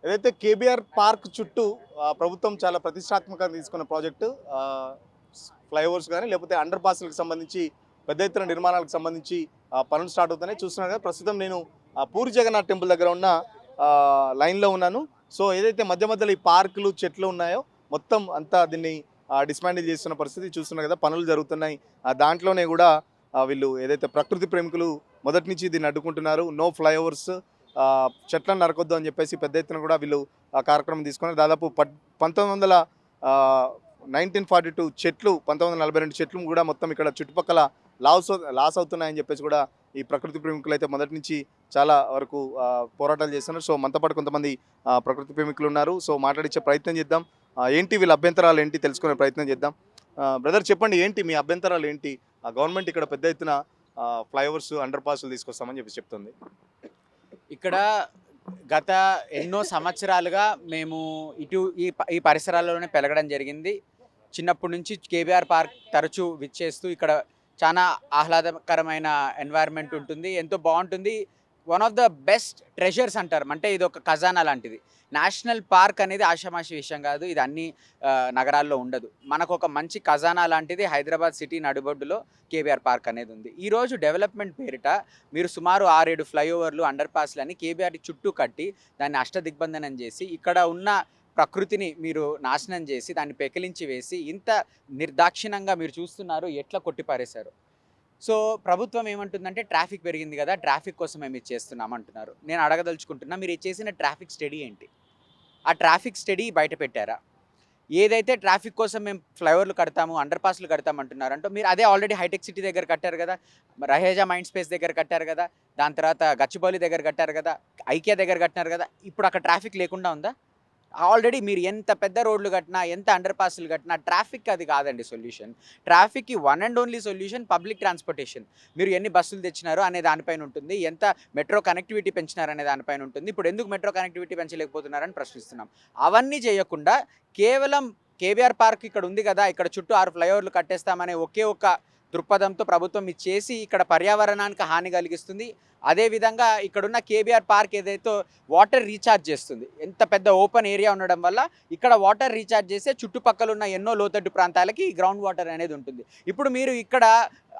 ఏదైతే KBR park చుట్టూ ప్రభుత్వం చాలా ప్రతిష్టాత్మకంగా తీసుకున్న ప్రాజెక్టు ఫ్లైఓవర్స్ కానీ లేకపోతే అండర్ పాస్లకు సంబంధించి పెద్ద ఎత్తున నిర్మాణాలకు సంబంధించి పనులు స్టార్ట్ అవుతున్నాయి. చూస్తున్నాను కదా, ప్రస్తుతం నేను పూరి జగన్నాథ్ టెంపుల్ దగ్గర ఉన్న లైన్లో ఉన్నాను. సో ఏదైతే మధ్య మధ్యలో ఈ పార్కులు చెట్లు ఉన్నాయో మొత్తం అంతా దీన్ని డిస్మాండిల్ చేస్తున్న పరిస్థితి చూస్తున్నారు కదా, పనులు జరుగుతున్నాయి. దాంట్లోనే కూడా వీళ్ళు ఏదైతే ప్రకృతి ప్రేమికులు మొదటి నుంచి దీన్ని అడ్డుకుంటున్నారు. నో ఫ్లైఓవర్స్, చెట్లను నరకొద్దు అని చెప్పేసి పెద్ద ఎత్తున కూడా వీళ్ళు కార్యక్రమం తీసుకున్నారు. దాదాపు 1942 చెట్లు, 1942 చెట్లు కూడా మొత్తం ఇక్కడ చుట్టుపక్కల లాస్ అవుతున్నాయని చెప్పేసి కూడా ఈ ప్రకృతి ప్రేమికులు అయితే మొదటి నుంచి చాలా వరకు పోరాటాలు చేస్తున్నారు. సో మనతో పాటు కొంతమంది ప్రకృతి ప్రేమికులు ఉన్నారు. సో మాట్లాడించే ప్రయత్నం చేద్దాం. ఏంటి వీళ్ళ అభ్యంతరాలు ఏంటి తెలుసుకునే ప్రయత్నం చేద్దాం. బ్రదర్ చెప్పండి, ఏంటి మీ అభ్యంతరాలు ఏంటి? గవర్నమెంట్ ఇక్కడ పెద్ద ఎత్తున ఫ్లైఓవర్స్ అండర్ పాస్లు తీసుకొస్తామని చెప్పి చెప్తుంది. ఇక్కడ గత ఎన్నో సంవత్సరాలుగా మేము ఈ పరిసరాల్లోనే పెరగడం జరిగింది. చిన్నప్పటి నుంచి కేబీఆర్ పార్క్ తరచూ విచ్చేస్తూ ఇక్కడ చాలా ఆహ్లాదకరమైన ఎన్వైర్న్మెంట్ ఉంటుంది, ఎంతో బాగుంటుంది. One of the best treasures అంటారు, అంటే ఇది ఒక ఖజానా లాంటిది. నేషనల్ పార్క్ అనేది ఆషామాషి విషయం కాదు, ఇది అన్ని నగరాల్లో ఉండదు. మనకు ఒక మంచి ఖజానా లాంటిది హైదరాబాద్ సిటీ నడిబొడ్డులో కేబీఆర్ పార్క్ అనేది ఉంది. ఈరోజు డెవలప్మెంట్ పేరిట మీరు సుమారు 6-7 ఫ్లైఓవర్లు అండర్ పాస్లని కేబీఆర్ చుట్టూ కట్టి దాన్ని అష్టదిగ్బంధనం చేసి ఇక్కడ ఉన్న ప్రకృతిని మీరు నాశనం చేసి దాన్ని పెకిలించి వేసి ఇంత నిర్దాక్షిణంగా మీరు చూస్తున్నారు ఎట్లా కొట్టిపారేశారు. సో ప్రభుత్వం ఏమంటుందంటే ట్రాఫిక్ పెరిగింది కదా, ట్రాఫిక్ కోసం మేము ఇది చేస్తున్నాం అంటున్నారు. నేను అడగదలుచుకుంటున్నా, మీరు చేసిన ట్రాఫిక్ స్టడీ ఏంటి? ఆ ట్రాఫిక్ స్టడీ బయట పెట్టారా? ఏదైతే ట్రాఫిక్ కోసం మేము ఫ్లైఓవర్లు కడతాము, అండర్ పాస్లు కడతామంటున్నారంటో మీరు అదే ఆల్రెడీ హైటెక్ సిటీ దగ్గర కట్టారు కదా, రహేజా మైండ్ స్పేస్ దగ్గర కట్టారు కదా, దాని తర్వాత గచ్చిబౌలి దగ్గర కట్టారు కదా, ఐకియా దగ్గర కట్టినారు కదా. ఇప్పుడు అక్కడ ట్రాఫిక్ లేకుండా ఉందా? ఆల్రెడీ మీరు ఎంత పెద్ద రోడ్లు కట్టినా, ఎంత అండర్ పాస్లు కట్టినా ట్రాఫిక్ అది కాదండి సొల్యూషన్. ట్రాఫిక్కి one and only solution public transportation. మీరు ఎన్ని బస్సులు తెచ్చినారో అనే దానిపైన ఉంటుంది, ఎంత మెట్రో కనెక్టివిటీ పెంచినారనే దానిపైన ఉంటుంది. ఇప్పుడు ఎందుకు మెట్రో కనెక్టివిటీ పెంచలేకపోతున్నారని ప్రశ్నిస్తున్నాం. అవన్నీ చేయకుండా కేవలం కేబీఆర్ పార్క్ ఇక్కడ ఉంది కదా, ఇక్కడ చుట్టూ 6 ఫ్లైఓవర్లు కట్టేస్తామనే ఒకే ఒక దృక్పథంతో ప్రభుత్వం ఇది చేసి ఇక్కడ పర్యావరణానికి హాని కలిగిస్తుంది. అదేవిధంగా ఇక్కడున్న కేబీఆర్ పార్క్ ఏదైతే వాటర్ రీఛార్జ్ చేస్తుంది, ఎంత పెద్ద ఓపెన్ ఏరియా ఉండడం వల్ల ఇక్కడ వాటర్ రీఛార్జ్ చేస్తే చుట్టుపక్కల ఉన్న ఎన్నో లోతట్టు ప్రాంతాలకి గ్రౌండ్ వాటర్ అనేది ఉంటుంది. ఇప్పుడు మీరు ఇక్కడ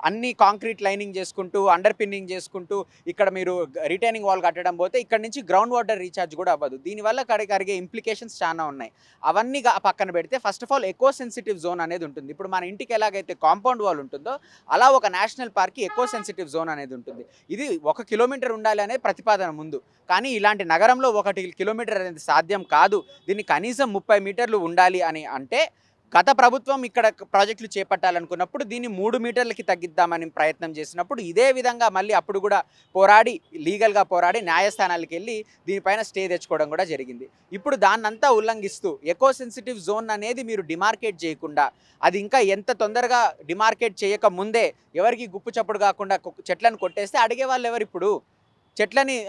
అన్ని కాంక్రీట్ లైనింగ్ చేసుకుంటూ, అండర్ పిన్నింగ్ చేసుకుంటూ ఇక్కడ మీరు రిటైనింగ్ వాల్ కట్టడం పోతే ఇక్కడ నుంచి గ్రౌండ్ వాటర్ రీఛార్జ్ కూడా అవ్వదు. దీనివల్ల కలిగే ఇంప్లికేషన్స్ చాలా ఉన్నాయి. అవన్నీ పక్కన పెడితే first of all echo sensitive zone అనేది ఉంటుంది. ఇప్పుడు మన ఇంటికి ఎలాగైతే కాంపౌండ్ వాల్ ఉంటుందో అలా ఒక నేషనల్ పార్క్కి ఎకో సెన్సిటివ్ జోన్ అనేది ఉంటుంది. ఇది 1 కిలోమీటర్ ఉండాలి అనేది ప్రతిపాదన ముందు, కానీ ఇలాంటి నగరంలో 1 కిలోమీటర్ అనేది సాధ్యం కాదు. దీన్ని కనీసం 30 మీటర్లు ఉండాలి అని అంటే గత ప్రభుత్వం ఇక్కడ ప్రాజెక్టులు చేపట్టాలనుకున్నప్పుడు దీన్ని 3 మీటర్లకి తగ్గిద్దామని ప్రయత్నం చేసినప్పుడు ఇదే విధంగా మళ్ళీ అప్పుడు కూడా పోరాడి, లీగల్గా పోరాడి న్యాయస్థానాలకు వెళ్ళి దీనిపైన స్టే తెచ్చుకోవడం కూడా జరిగింది. ఇప్పుడు దాన్నంతా ఉల్లంఘిస్తూ ఎకో సెన్సిటివ్ జోన్ అనేది మీరు డిమార్కేట్ చేయకుండా, అది ఇంకా ఎంత తొందరగా డిమార్కేట్ చేయక ముందే ఎవరికి గుప్పు చప్పుడు కాకుండా చెట్లను కొట్టేస్తే అడిగే వాళ్ళు ఎవరు? ఇప్పుడు చెట్లని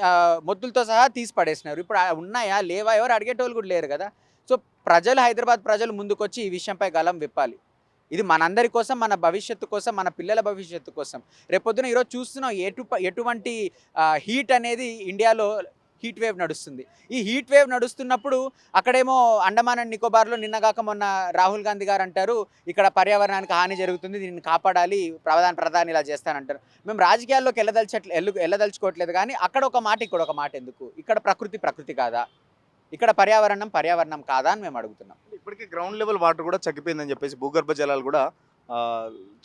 మొద్దులతో సహా తీసి పడేసినారు. ఇప్పుడు ఉన్నాయా లేవా ఎవరు అడిగేటోళ్ళు కూడా లేరు కదా. సో హైదరాబాద్ ప్రజలు ముందుకొచ్చి ఈ విషయంపై గలం విప్పాలి. ఇది మనందరి కోసం, మన భవిష్యత్తు కోసం, మన పిల్లల భవిష్యత్తు కోసం. రేపొద్దున ఈరోజు చూస్తున్నాం ఎటువంటి హీట్ అనేది ఇండియాలో హీట్ వేవ్ నడుస్తుంది. ఈ హీట్ వేవ్ నడుస్తున్నప్పుడు అక్కడేమో అండమాన్ అండ్ నికోబార్లో నిన్నగాక మొన్న రాహుల్ గాంధీ గారు అంటారు ఇక్కడ పర్యావరణానికి హాని జరుగుతుంది, దీన్ని కాపాడాలి, ప్రధాని ఇలా చేస్తానంటారు. మేము రాజకీయాల్లోకి వెళ్ళదలుచుకోవట్లేదు, కానీ అక్కడ ఒక మాట ఇక్కడ ఒక మాట ఎందుకు? ఇక్కడ ప్రకృతి కాదా? ఇక్కడ పర్యావరణం కాదా అని మేము అడుగుతున్నాం. ఇప్పటికే గ్రౌండ్ లెవెల్ వాటర్ కూడా చక్కిపోయిందని చెప్పేసి, భూగర్భ జలాలు కూడా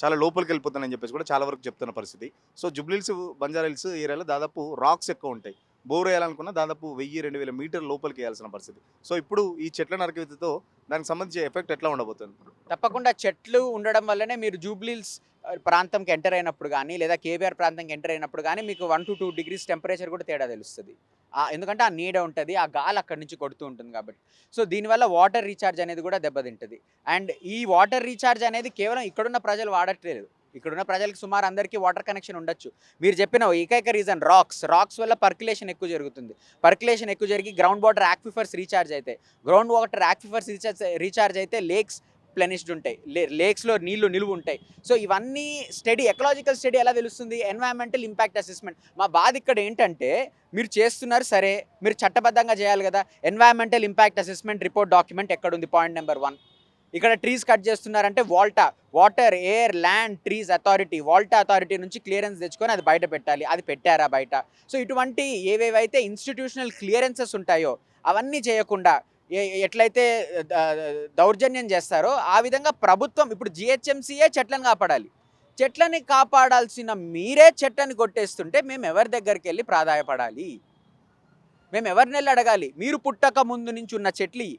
చాలా లోపలికి వెళ్ళిపోతున్నాయని చెప్పేసి కూడా చాలా వరకు చెప్తున్న పరిస్థితి. సో జుబ్లీహిల్స్, బంజారాహిల్స్ ఏరియాలో దాదాపు రాక్స్ ఎక్కువ ఉంటాయి. బోర్ వేయాలనుకున్నా దాదాపు 1000-2000 మీటర్ల లోపలికి వేయాల్సిన పరిస్థితి. సో ఇప్పుడు ఈ చెట్ల నరికివేతతో దానికి సంబంధించి ఎఫెక్ట్ ఎట్లా ఉండబోతుంది? తప్పకుండా చెట్లు ఉండడం వల్లనే మీరు జూబ్లీహిల్స్ ప్రాంతంకి ఎంటర్ అయినప్పుడు కానీ, లేదా కేబీఆర్ ప్రాంతంకి ఎంటర్ అయినప్పుడు కానీ మీకు 1 to 2 degrees టెంపరేచర్ కూడా తేడా తెలుస్తుంది. ఎందుకంటే ఆ నీడ ఉంటుంది, ఆ గాలి అక్కడి నుంచి కొడుతూ ఉంటుంది కాబట్టి. సో దీనివల్ల వాటర్ రీఛార్జ్ అనేది కూడా దెబ్బతింటుంది. అండ్ ఈ వాటర్ రీఛార్జ్ అనేది కేవలం ఇక్కడున్న ప్రజలు వాడట్లేదు. ఇక్కడున్న ప్రజలకు సుమారు అందరికీ వాటర్ కనెక్షన్ ఉండొచ్చు. మీరు చెప్పిన ఏకైక రీజన్ రాక్స్ వల్ల పర్క్యులేషన్ ఎక్కువ జరుగుతుంది. పర్క్యులేషన్ ఎక్కువ జరిగి గ్రౌండ్ వాటర్ యాక్విఫర్స్ రీఛార్జ్ అయితే, రీఛార్జ్ అయితే లేక్స్ రిప్లెనిష్డ్ ఉంటాయి, లేక్స్లో నీళ్లు నిలువ ఉంటాయి. సో ఇవన్నీ ఎకలాజికల్ స్టడీ ఎలా తెలుస్తుంది? Environmental impact assessment. మా బాధ ఇక్కడ ఏంటంటే మీరు చేస్తున్నారు సరే, మీరు చట్టబద్ధంగా చేయాలి కదా. Environmental impact assessment report document ఎక్కడుంది? Point number 1. ఇక్కడ ట్రీస్ కట్ చేస్తున్నారంటే water air land trees authority, WALTA authority నుంచి క్లియరెన్స్ తెచ్చుకొని అది బయట పెట్టాలి. అది పెట్టారా బయట? సో ఇటువంటి ఏవేవైతే ఇన్స్టిట్యూషనల్ క్లియరెన్సెస్ ఉంటాయో అవన్నీ చేయకుండా ఎట్లయితే దౌర్జన్యం చేస్తారో ఆ విధంగా ప్రభుత్వం ఇప్పుడు జిహెచ్ఎంసీయే చెట్లను కాపాడాలి. చెట్లని కాపాడాల్సిన మీరే చెట్లని కొట్టేస్తుంటే మేము ఎవరి దగ్గరికి వెళ్ళి ప్రాధాయపడాలి? మేము ఎవరిని వెళ్ళి అడగాలి? మీరు పుట్టక ముందు నుంచి ఉన్న చెట్లు,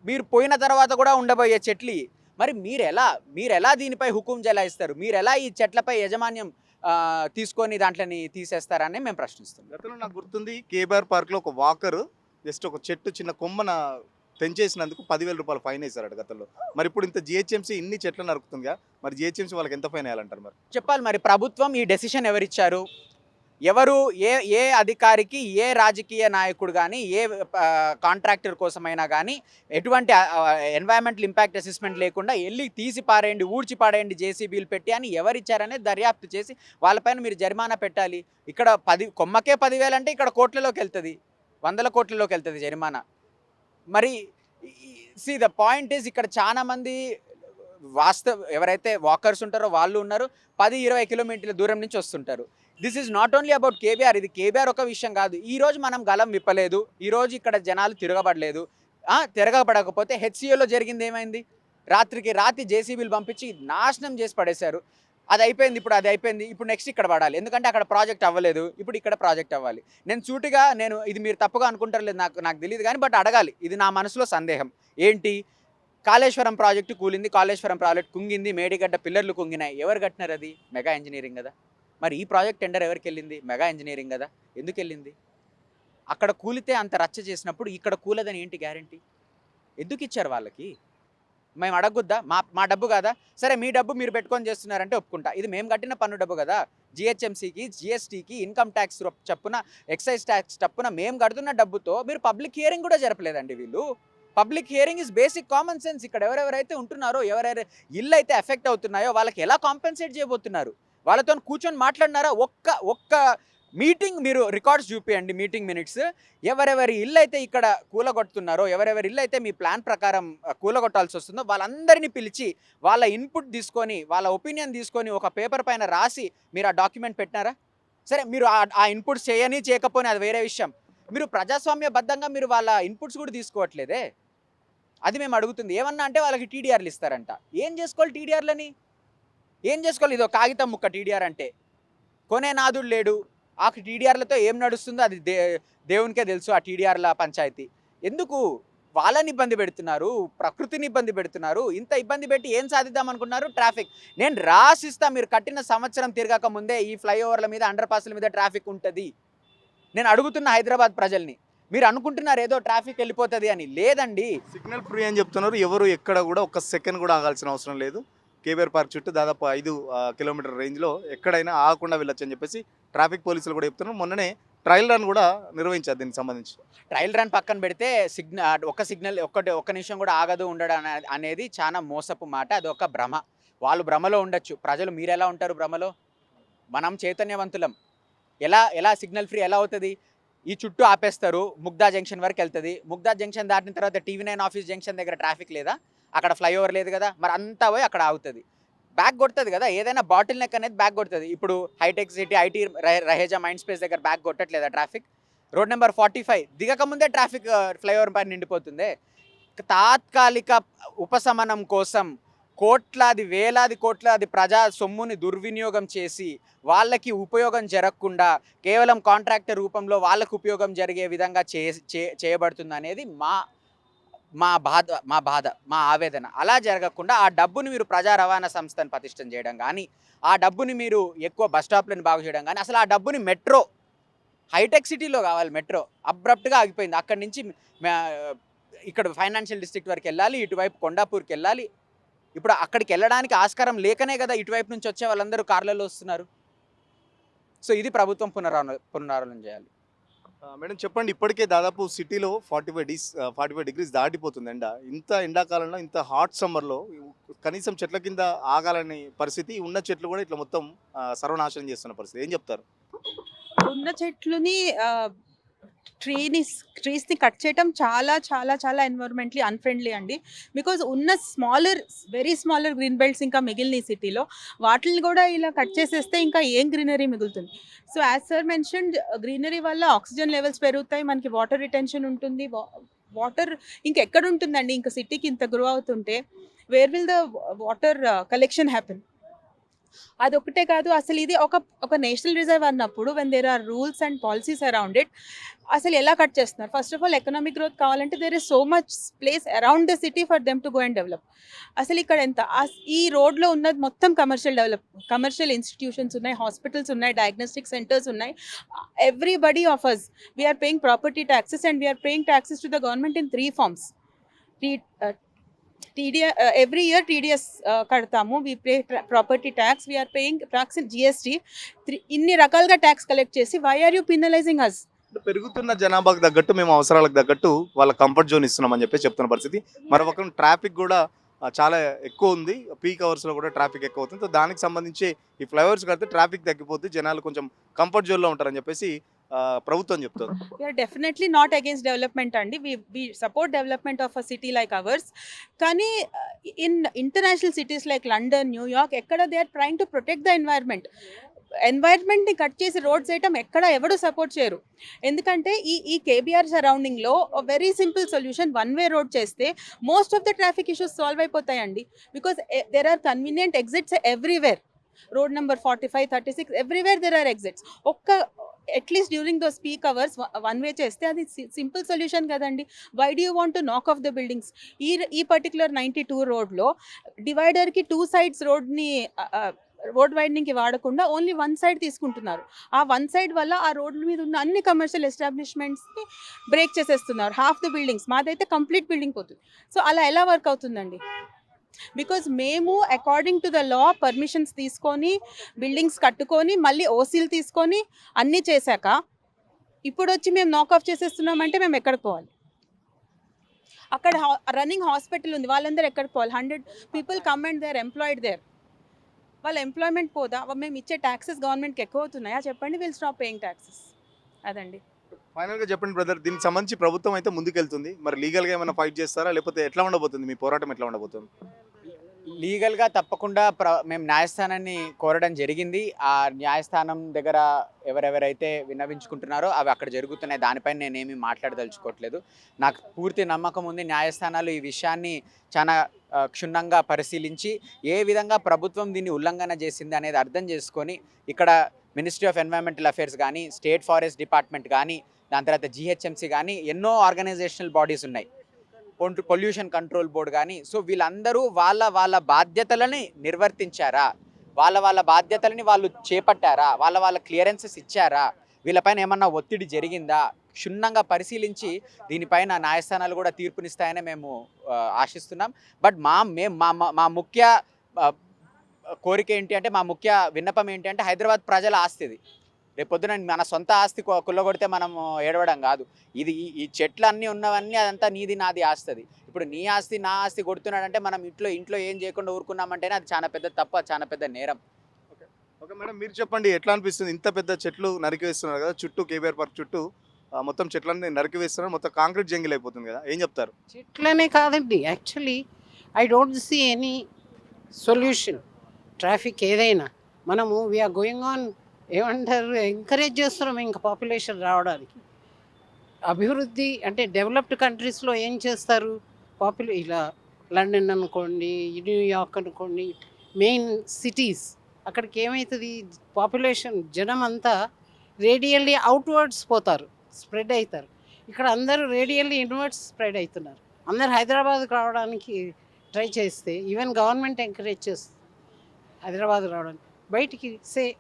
మీరు పోయిన తర్వాత కూడా ఉండబోయే చెట్లు, మరి మీరు ఎలా దీనిపై హుకుం జలాయిస్తారు? మీరు ఎలా ఈ చెట్లపై యజమాన్యం తీసుకొని దాంట్లోని తీసేస్తారని మేము ప్రశ్నిస్తున్నాం. గతంలో నాకు గుర్తుంది, కేబీఆర్ పార్క్లో ఒక వాకరు జస్ట్ ఒక చెట్టు చిన్న కొమ్మన తెంచేసినందుకు 10,000 రూపాయలు ఫైన్ వేశారట గతంలో. మరి ఇప్పుడు ఇంత జిహెచ్ఎంసీ ఇన్ని చెట్లు నరుకుతుందిగా, మరి జిహెచ్ఎంసీ వాళ్ళకి ఎంత ఫైన్ వేయాలంటారు? మరి చెప్పాలి. మరి ప్రభుత్వం ఈ డెసిషన్ ఎవరిచ్చారు? ఎవరు ఏ అధికారికి, ఏ రాజకీయ నాయకుడు కానీ, ఏ కాంట్రాక్టర్ కోసమైనా కానీ ఎటువంటి ఎన్వైరన్మెంటల్ ఇంపాక్ట్ అసెస్మెంట్ లేకుండా వెళ్ళి తీసి పారేయండి, ఊడ్చి పారేయండి జేసీబీలు పెట్టి అని ఎవరిచ్చారనే దర్యాప్తు చేసి వాళ్ళపైన మీరు జరిమానా పెట్టాలి. ఇక్కడ కొమ్మకే 10,000 అంటే ఇక్కడ కోట్లలోకి వెళ్తుంది, 100 కోట్లలోకి వెళ్తుంది జరిమానా. మరి ద పాయింట్ ఈజ్ ఇక్కడ చాలా మంది ఎవరైతే వాకర్స్ ఉంటారో వాళ్ళు ఉన్నారు, 10-20 కిలోమీటర్ల దూరం నుంచి వస్తుంటారు. This is not only about KBR. ఇది కేబీఆర్ ఒక విషయం కాదు. ఈరోజు మనం గలం విప్పలేదు, ఈరోజు ఇక్కడ జనాలు తిరగబడలేదు. తిరగబడకపోతే హెచ్సిఏలో జరిగింది ఏమైంది? రాత్రికి రాత్రి జేసీబీలు పంపించి నాశనం చేసి పడేశారు. అది అయిపోయింది, ఇప్పుడు నెక్స్ట్ ఇక్కడ పడాలి. ఎందుకంటే అక్కడ ప్రాజెక్ట్ అవ్వలేదు, ఇప్పుడు ఇక్కడ ప్రాజెక్ట్ అవ్వాలి. నేను ఇది మీరు తప్పుగా అనుకుంటారు లేదు నాకు తెలియదు కానీ బట్ అడగాలి. ఇది నా మనసులో సందేహం. ఏంటి? కాళేశ్వరం ప్రాజెక్టు కూలింది, కాళేశ్వరం ప్రాజెక్ట్ కుంగింది, మేడిగడ్డ పిల్లర్లు కుంగినాయి. ఎవరు కట్టినారు? అది మెగా ఇంజనీరింగ్ కదా. మరి ఈ ప్రాజెక్ట్ టెండర్ ఎవరికి వెళ్ళింది? మెగా ఇంజనీరింగ్ కదా. ఎందుకు వెళ్ళింది? అక్కడ కూలితే అంత రచ్చ చేసినప్పుడు ఇక్కడ కూలదని ఏంటి గ్యారంటీ? ఎందుకు ఇచ్చారు వాళ్ళకి? మేము అడగొద్దా? మా డబ్బు కదా. సరే మీ డబ్బు మీరు పెట్టుకొని చేస్తున్నారంటే ఒప్పుకుంటా. ఇది మేము కట్టిన పన్ను డబ్బు కదా. జిహెచ్ఎంసీకి, జిఎస్టీకి, ఇన్కమ్ ట్యాక్స్ చప్పున, ఎక్సైజ్ ట్యాక్స్ చప్పున మేము కడుతున్న డబ్బుతో మీరు పబ్లిక్ హియరింగ్ కూడా జరపలేదండి వీళ్ళు. Public hearing is basic common sense. ఇక్కడ ఎవరెవరైతే ఉంటున్నారో, ఎవరైతే ఇల్లు అయితే ఎఫెక్ట్ అవుతున్నాయో వాళ్ళకి ఎలా కాంపెన్సేట్ చేయబోతున్నారు? వాళ్ళతో కూర్చొని మాట్లాడినారా? ఒక్క మీటింగ్ మీరు రికార్డ్స్ చూపియండి, మీటింగ్ మినిట్స్. ఎవరెవరి ఇల్లు అయితే ఇక్కడ కూలగొడుతున్నారో, ఎవరెవరి ఇల్లు అయితే మీ ప్లాన్ ప్రకారం కూలగొట్టాల్సి వస్తుందో వాళ్ళందరినీ పిలిచి వాళ్ళ ఇన్పుట్ తీసుకొని, వాళ్ళ ఒపీనియన్ తీసుకొని ఒక పేపర్ పైన రాసి మీరు ఆ డాక్యుమెంట్ పెట్టినారా? సరే మీరు ఆ ఇన్పుట్స్ చేయకపోయినా అది వేరే విషయం. మీరు ప్రజాస్వామ్యబద్ధంగా మీరు వాళ్ళ ఇన్పుట్స్ కూడా తీసుకోవట్లేదే. అది మేము అడుగుతుంది. ఏమన్నా అంటే వాళ్ళకి టీడీఆర్లు ఇస్తారంట. ఏం చేసుకోవాలి టీడీఆర్లని? ఏం చేసుకోవాలి? ఇదో కాగితం ముక్క టీడీఆర్ అంటే. కొనే నాదుడు లేడు. ఆ టీడీఆర్లతో ఏం నడుస్తుందో అది దేవునికే తెలుసు. ఆ టీడీఆర్ల పంచాయతీ ఎందుకు? వాళ్ళని ఇబ్బంది పెడుతున్నారు, ప్రకృతిని ఇబ్బంది పెడుతున్నారు. ఇంత ఇబ్బంది పెట్టి ఏం సాధిద్దాం అనుకున్నారు? ట్రాఫిక్ నేను రాసిస్తా. మీరు కట్టిన సంవత్సరం తిరగక ముందే ఈ ఫ్లైఓవర్ల మీద, అండర్ పాస్ల మీద ట్రాఫిక్ ఉంటుంది. నేను అడుగుతున్న హైదరాబాద్ ప్రజల్ని. మీరు అనుకుంటున్నారు ఏదో ట్రాఫిక్ వెళ్ళిపోతుంది అని. లేదండి. సిగ్నల్ ఫ్రీ అని చెప్తున్నారు. ఎవరు ఎక్కడ కూడా ఒక్క సెకండ్ కూడా ఆగాల్సిన అవసరం లేదు. కేబీఆర్ పార్క్ చుట్టూ దాదాపు 5 కిలోమీటర్ రేంజ్లో ఎక్కడైనా ఆగకుండా వెళ్ళొచ్చు అని చెప్పేసి ట్రాఫిక్ పోలీసులు కూడా చెప్తున్నారు. మొన్ననే ట్రయల్ రన్ కూడా నిర్వహించారు దీనికి సంబంధించి. ట్రయల్ రన్ పక్కన పెడితే సిగ్నల్ ఒక్క నిమిషం కూడా ఆగదు ఉండడం అనేది చాలా మోసపు మాట. అది ఒక భ్రమ. వాళ్ళు భ్రమలో ఉండొచ్చు. ప్రజలు మీరు ఎలా ఉంటారు భ్రమలో? మనం చైతన్యవంతులం. ఎలా సిగ్నల్ ఫ్రీ ఎలా అవుతుంది? ఈ చుట్టూ ఆపేస్తారు, ముగ్దా జంక్షన్ వరకు వెళ్తుంది. ముగ్దా జంక్షన్ దాటిన తర్వాత TV9 ఆఫీస్ జంక్షన్ దగ్గర ట్రాఫిక్ లేదా? అక్కడ ఫ్లైఓవర్ లేదు కదా. మరి అంతా పోయి అక్కడ ఆగుతుంది. బ్యాక్ కొడుతుంది కదా. ఏదైనా బాటిల్ నెక్ అనేది బ్యాక్ కొడుతుంది. ఇప్పుడు హైటెక్ సిటీ, ఐటీ, రహేజా, మైండ్ స్పేస్ దగ్గర బ్యాక్ కొట్టట్లేదా ట్రాఫిక్? రోడ్ నెంబర్ 45 దిగకముందే ట్రాఫిక్ ఫ్లైఓవర్ పైన నిండిపోతుంది. తాత్కాలిక ఉపశమనం కోసం వేలాది కోట్లాది ప్రజా సొమ్ముని దుర్వినియోగం చేసి వాళ్ళకి ఉపయోగం జరగకుండా కేవలం కాంట్రాక్టర్ రూపంలో వాళ్ళకు ఉపయోగం జరిగే విధంగా చేయబడుతుంది అనేది మా బాధ, మా ఆవేదన. అలా జరగకుండా ఆ డబ్బుని మీరు ప్రజా రవాణా సంస్థను పటిష్టం చేయడం కానీ, ఆ డబ్బుని మీరు ఎక్కువ బస్ స్టాప్లను బాగు చేయడం కానీ, అసలు ఆ డబ్బుని మెట్రో హైటెక్ సిటీలో కావాలి. మెట్రో అబ్రప్ట్గా ఆగిపోయింది. అక్కడి నుంచి ఇక్కడ ఫైనాన్షియల్ డిస్ట్రిక్ట్ వరకు వెళ్ళాలి, ఇటువైపు కొండాపూర్కి వెళ్ళాలి. ఇప్పుడు అక్కడికి వెళ్ళడానికి ఆస్కారం లేకనే కదా ఇటువైపు నుంచి వచ్చే వాళ్ళందరూ కార్లలో వస్తున్నారు. సో ఇది ప్రభుత్వం పునరాలోచన చేయాలి. మేడం చెప్పండి, ఇప్పటికే దాదాపు సిటీలో 45 డిగ్రీస్ దాటిపోతుంది ఎండ. ఇంత ఎండాకాలంలో, ఇంత హాట్ సమ్మర్లో కనీసం చెట్ల కింద ఆగాలని పరిస్థితి, ఉన్న చెట్లు కూడా ఇట్లా మొత్తం సర్వనాశనం చేస్తున్న పరిస్థితి. ఏం చెప్తారు? ఉన్న చెట్లుని ట్రీని ట్రీస్ని కట్ చేయటం చాలా చాలా చాలా ఎన్విరాన్మెంట్లీ అన్ఫ్రెండ్లీ అండి. బికాజ్ ఉన్న వెరీ స్మాలర్ గ్రీన్ బెల్ట్స్ ఇంకా మిగిలిన ఈ సిటీలో వాటిని కూడా ఇలా కట్ చేసేస్తే ఇంకా ఏం గ్రీనరీ మిగులుతుంది. So as sir mentioned, greenery వల్ల ఆక్సిజన్ లెవెల్స్ పెరుగుతాయి, మనకి వాటర్ రిటెన్షన్ ఉంటుంది. వాటర్ ఇంకెక్కడ ఉంటుందండి? ఇంకా సిటీకి ఇంత గ్రో అవుతుంటే where will the water collection happen? అదొక్కటే కాదు, అసలు ఇది ఒక నేషనల్ రిజర్వ్ అన్నప్పుడు when there are rules and policies around it, అసలు ఎలా కట్ చేస్తున్నారు? First of all economic growth కావాలంటే there is so much place around the city for them to go and develop. అసలు ఇక్కడ ఎంత ఈ రోడ్లో ఉన్నది మొత్తం కమర్షియల్ ఇన్స్టిట్యూషన్స్ ఉన్నాయి, హాస్పిటల్స్ ఉన్నాయి, డయాగ్నోస్టిక్ సెంటర్స్ ఉన్నాయి. Everybody of us we are paying property taxes and we are paying taxes to the government in 3 forms. Every year TDS కడతాము, we pay property tax, we are paying tax in GST. ఇన్ని రకాలుగా tax collect చేసి why are you penalizing us? పెరుగుతున్న జనాభాకు తగ్గట్టు, మేము అవసరాలకు తగ్గట్టు వాళ్ళ కంఫర్ట్ జోన్ ఇస్తున్నామని చెప్పి చెప్తున్న పరిస్థితి. మరొక ట్రాఫిక్ కూడా చాలా ఎక్కువ ఉంది, పీక్ అవర్స్లో కూడా ట్రాఫిక్ ఎక్కువ అవుతుంది. సో దానికి సంబంధించి ఈ ఫ్లైఓవర్స్ కడితే ట్రాఫిక్ తగ్గిపోతుంది, జనాలు కొంచెం కంఫర్ట్ జోన్లో ఉంటారని చెప్పేసి ప్రభుత్వం చెప్తుంది. We are definitely not against development అండి. We support development of a city like ours. కానీ in international cities like London, New York, ఎక్కడ they are trying to protect the environment. ఎన్వైర్న్మెంట్ని కట్ చేసి రోడ్స్ వేయటం ఎక్కడ ఎవరు సపోర్ట్ చేయరు. ఎందుకంటే ఈ కేబీఆర్ సరౌండింగ్లో very simple solution, 1-way road చేస్తే most of the traffic issues solve అయిపోతాయండి. Because there are convenient exits everywhere. Road number 45, 36 everywhere there are exits. At least during those peak hours 1-way చేస్తే అది సింపుల్ సొల్యూషన్ కదండి. Why do you want to knock off the buildings? ఈ particular 92 రోడ్లో డివైడర్కి 2 sides road వైడనింగ్కి వాడకుండా only 1 side తీసుకుంటున్నారు. ఆ 1 side వల్ల ఆ రోడ్ల మీద ఉన్న అన్ని కమర్షియల్ ఎస్టాబ్లిష్మెంట్స్ని బ్రేక్ చేసేస్తున్నారు. హాఫ్ ద బిల్డింగ్స్, మాదైతే కంప్లీట్ బిల్డింగ్ పోతుంది. సో అలా ఎలా వర్క్ అవుతుందండి? బికాజ్ మేము according to the law permissions తీసుకొని బిల్డింగ్స్ కట్టుకొని మళ్ళీ ఓసీలు తీసుకొని అన్నీ చేశాక ఇప్పుడు వచ్చి మేము నాక్ ఆఫ్ చేసేస్తున్నామంటే మేము ఎక్కడికి పోవాలి? అక్కడ రన్నింగ్ హాస్పిటల్ ఉంది, వాళ్ళందరూ ఎక్కడికి పోవాలి? 100 people come and they are employed there. వాళ్ళ ఎంప్లాయ్మెంట్ పోదా? మేము ఇచ్చే ట్యాక్సెస్ గవర్నమెంట్కి ఎక్కువ అవుతున్నాయా? చెప్పండి, విల్ స్టాప్ పేయింగ్ ట్యాక్సెస్. అదండి. ఫైనల్గా చెప్పండి బ్రదర్, దీనికి సంబంధించి ప్రభుత్వం అయితే ముందుకెళ్తుంది, మరి లీగల్గా ఏమైనా ఫైట్ చేస్తారా, లేకపోతే ఎట్లా ఉండబోతుంది మీ పోరాటం, ఎట్లా ఉండబోతుంది? లీగల్గా తప్పకుండా మేము న్యాయస్థానాన్ని కోరడం జరిగింది. ఆ న్యాయస్థానం దగ్గర ఎవరెవరైతే విన్నవించుకుంటున్నారో అవి అక్కడ జరుగుతున్నాయి. దానిపైన నేనేమి మాట్లాడదలుచుకోవట్లేదు. నాకు పూర్తి నమ్మకం ఉంది, న్యాయస్థానాలు ఈ విషయాన్ని చాలా క్షుణ్ణంగా పరిశీలించి ఏ విధంగా ప్రభుత్వం దీన్ని ఉల్లంఘన చేసింది అనేది అర్థం చేసుకొని, ఇక్కడ మినిస్ట్రీ ఆఫ్ ఎన్వైరన్మెంటల్ అఫేర్స్ కానీ, స్టేట్ ఫారెస్ట్ డిపార్ట్మెంట్ కానీ, దాని తర్వాత జిహెచ్ఎంసీ కానీ, ఎన్నో ఆర్గనైజేషనల్ బాడీస్ ఉన్నాయి, పొల్యూషన్ కంట్రోల్ బోర్డు కానీ. సో వీళ్ళందరూ వాళ్ళ బాధ్యతలని నిర్వర్తించారా, వాళ్ళ బాధ్యతలని వాళ్ళు చేపట్టారా, వాళ్ళ క్లియరెన్సెస్ ఇచ్చారా, వీళ్ళపైన ఏమన్నా ఒత్తిడి జరిగిందా, క్షుణ్ణంగా పరిశీలించి దీనిపైన న్యాయస్థానాలు కూడా తీర్పునిస్తాయని మేము ఆశిస్తున్నాం. బట్ మా ముఖ్య కోరిక ఏంటి అంటే, మా ముఖ్య విన్నపం ఏంటి అంటే, హైదరాబాద్ ప్రజల ఆస్తిది. రేపొద్దున మన సొంత ఆస్తి కుల్లగొడితే మనం ఏడవడం కాదు. ఇది ఈ చెట్లు అన్నీ ఉన్నవన్నీ అదంతా నీది నాది ఆస్తుంది. ఇప్పుడు నీ ఆస్తి నా ఆస్తి కొడుతున్నాడంటే మనం ఇంట్లో ఏం చేయకుండా ఊరుకున్నామంటేనే అది చాలా పెద్ద తప్పు, చాలా పెద్ద నేరం. ఓకే మేడం, మీరు చెప్పండి, ఎట్లా అనిపిస్తుంది? ఇంత పెద్ద చెట్లు నరికివేస్తున్నారు కదా, చుట్టూ కేబీఆర్ పార్క్ చుట్టూ మొత్తం చెట్లన్నీ నరికివేస్తున్నారు, మొత్తం కాంక్రీట్ జంగిల్ అయిపోతుంది కదా, ఏం చెప్తారు? చెట్లనే కాదండి, actually I don't see any solution. Traffic ఏదైనా మనము వీఆర్ గోయింగ్ ఆన్, ఏమంటారు, ఎంకరేజ్ చేస్తున్నాం ఇంకా పాపులేషన్ రావడానికి. అభివృద్ధి అంటే డెవలప్డ్ కంట్రీస్లో ఏం చేస్తారు, ఇలా లండన్ అనుకోండి, న్యూయార్క్ అనుకోండి, మెయిన్ సిటీస్, అక్కడికి ఏమవుతుంది, పాపులేషన్ జనం అంతా రేడియల్లీ అవుట్వర్డ్స్ పోతారు, స్ప్రెడ్ అవుతారు. ఇక్కడ అందరూ రేడియల్లీ ఇన్వర్డ్స్ స్ప్రెడ్ అవుతున్నారు. అందరు హైదరాబాద్కి రావడానికి ట్రై చేస్తే ఈవెన్ గవర్నమెంట్ ఎంకరేజ్ చేస్తుంది హైదరాబాద్ రావడానికి. బయటికి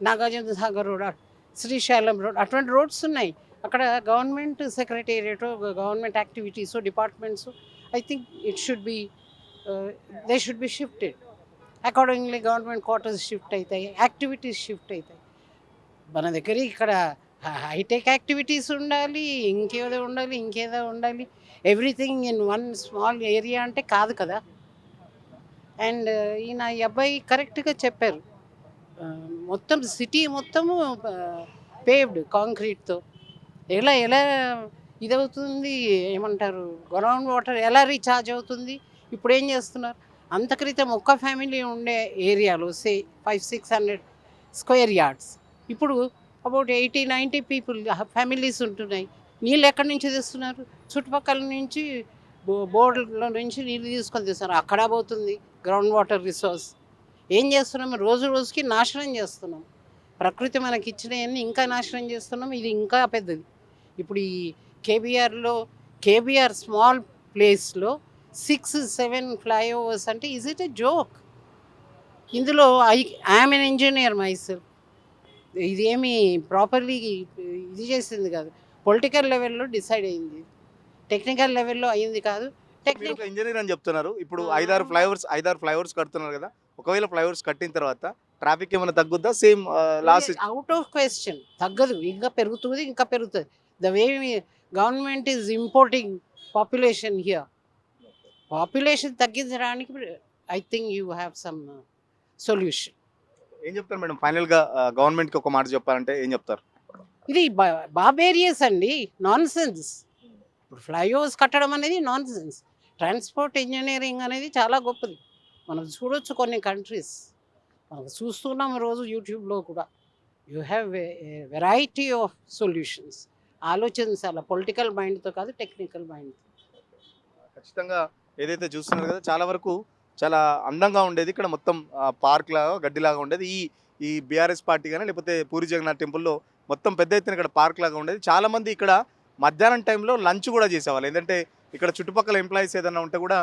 నాగార్జున సాగర్ రోడ్, శ్రీశైలం రోడ్, అటువంటి రోడ్స్ ఉన్నాయి. అక్కడ government secretariat, government activities, departments, I think they should be shifted accordingly. Government quarters shift అవుతాయి, యాక్టివిటీస్ షిఫ్ట్ అవుతాయి. మన దగ్గర ఇక్కడ హైటెక్ యాక్టివిటీస్ ఉండాలి, ఇంకేదో ఉండాలి, ఇంకేదో ఉండాలి. Everything in one small area అంటే కాదు కదా. అండ్ ఈయన ఈ అబ్బాయి కరెక్ట్గా చెప్పారు. మొత్తం సిటీ మొత్తము పేవ్డ్ కాంక్రీట్తో ఎలా ఎలా ఇదవుతుంది, ఏమంటారు, గ్రౌండ్ వాటర్ ఎలా రీఛార్జ్ అవుతుంది. ఇప్పుడు ఏం చేస్తున్నారు, అంత క్రితం ఒక్క ఫ్యామిలీ ఉండే ఏరియాలో 500-600 స్క్వేర్ యార్డ్స్, ఇప్పుడు అబౌట్ 80-90 పీపుల్ ఫ్యామిలీస్ ఉంటున్నాయి. నీళ్ళు ఎక్కడి నుంచి తెస్తున్నారు, చుట్టుపక్కల నుంచి బోర్డుల నుంచి నీళ్ళు తీసుకొని తెస్తున్నారు. అక్కడ పోతుంది గ్రౌండ్ వాటర్ రిసోర్స్. ఏం చేస్తున్నాం, రోజు రోజుకి నాశనం చేస్తున్నాం. ప్రకృతి మనకి ఇచ్చినవన్నీ ఇంకా నాశనం చేస్తున్నాం. ఇది ఇంకా పెద్దది. ఇప్పుడు ఈ కేబీఆర్ స్మాల్ ప్లేస్లో 6-7 ఫ్లైఓవర్స్ అంటే ఈజ్ ఇట్ ఎ జోక్? ఇందులో ఐఎమ్ ఎన్ ఇంజనీర్ మైసెల్ఫ్. ఇదేమి ప్రాపర్లీ ఇది చేసింది కాదు. పొలిటికల్ లెవెల్లో డిసైడ్ అయింది, టెక్నికల్ లెవెల్లో అయింది కాదు. మీరు ఒక ఇంజనీర్ అని చెప్తున్నారు. ఇప్పుడు 5-6 ఫ్లైఓవర్స్ కడుతున్నారు కదా, ఒకవేళ ఫ్లైఓవర్స్ కట్టిన తర్వాత ట్రాఫిక్ ఏమైనా తగ్గుద్దా? Same last out of question, తగ్గదు, ఇంకా పెరుగుతుంది, ఇంకా పెరుగుతుంది. The way government is importing population here. Population తగ్గించడానికి I think you have some solution. ఏం చెప్తారు మేడం ఫైనల్గా గవర్నమెంట్కి ఒక మాట చెప్పాలంటే ఏం చెప్తారు? ఇది బాబేరియస్ అండి, నాన్ సెన్స్. ఇప్పుడు ఫ్లైఓవర్స్ కట్టడం అనేది నాన్ సెన్స్. ట్రాన్స్పోర్ట్ ఇంజనీరింగ్ అనేది చాలా గొప్పది. మనం చూడొచ్చు కొన్ని కంట్రీస్, మనం చూస్తున్నాం రోజు యూట్యూబ్లో కూడా. You have variety of solutions. ఆలోచించాలి, పొలిటికల్ మైండ్తో కాదు, టెక్నికల్ మైండ్తో. ఖచ్చితంగా ఏదైతే చూస్తున్నారు కదా, చాలా వరకు చాలా అందంగా ఉండేది ఇక్కడ, మొత్తం పార్క్ లాగా గడ్డిలాగా ఉండేది. ఈ బీఆర్ఎస్ పార్టీ కానీ లేకపోతే పూరి జగన్నాథ్ టెంపుల్లో మొత్తం పెద్ద ఎత్తున ఇక్కడ పార్క్ లాగా ఉండేది. చాలామంది ఇక్కడ మధ్యాహ్నం టైంలో లంచ్ కూడా చేసేవాళ్ళు. ఏంటంటే ఇక్కడ చుట్టుపక్కల ఎంప్లాయీస్ ఏదైనా ఉంటే కూడా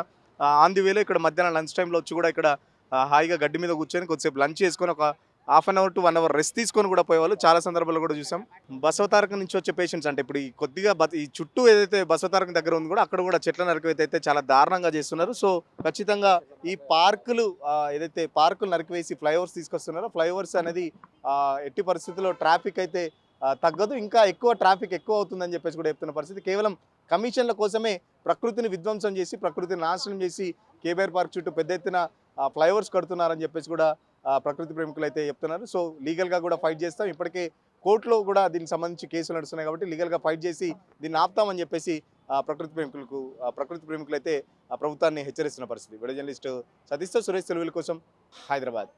ఆన్ ది వేలో ఇక్కడ మధ్యాహ్నం లంచ్ టైంలో వచ్చి కూడా ఇక్కడ హాయిగా గడ్డి మీద కూర్చొని కొద్దిసేపు లంచ్ చేసుకొని ఒక ½ అవర్ to 1 అవర్ రెస్ట్ తీసుకొని కూడా పోయేవాళ్ళు. చాలా సందర్భాల్లో కూడా చూసాం. బసవతారకం నుంచి వచ్చే పేషెంట్స్ అంటే ఇప్పుడు ఈ కొద్దిగా ఈ చుట్టూ ఏదైతే బసవతారకం దగ్గర ఉంది కూడా అక్కడ కూడా చెట్ల నరికివేత అయితే చాలా దారుణంగా చేస్తున్నారు. సో ఖచ్చితంగా ఈ పార్కులు ఏదైతే పార్కులు నరికివేసి ఫ్లైఓవర్స్ తీసుకొస్తున్నారో, ఫ్లైఓవర్స్ అనేది ఎట్టి పరిస్థితుల్లో ట్రాఫిక్ అయితే తగ్గదు, ఇంకా ఎక్కువ ట్రాఫిక్ ఎక్కువ అవుతుందని చెప్పేసి కూడా చెప్తున్న పరిస్థితి. కేవలం కమిషన్ల కోసమే ప్రకృతిని విధ్వంసం చేసి, ప్రకృతిని నాశనం చేసి కేబీఆర్ పార్క్ చుట్టూ పెద్ద ఎత్తున ఫ్లైఓవర్స్ కడుతున్నారని చెప్పేసి కూడా ప్రకృతి ప్రేమికులు అయితే చెప్తున్నారు. సో లీగల్గా కూడా ఫైట్ చేస్తాం, ఇప్పటికే కోర్టులో కూడా దీనికి సంబంధించి కేసులు నడుస్తున్నాయి కాబట్టి లీగల్గా ఫైట్ చేసి దీన్ని ఆపుతామని చెప్పేసి ప్రకృతి ప్రేమికులు అయితే ప్రభుత్వాన్ని హెచ్చరిస్తున్న పరిస్థితి. వీడియో జర్నలిస్ట్ సతీష్తో సురేష్ తెలుగుల కోసం, హైదరాబాద్.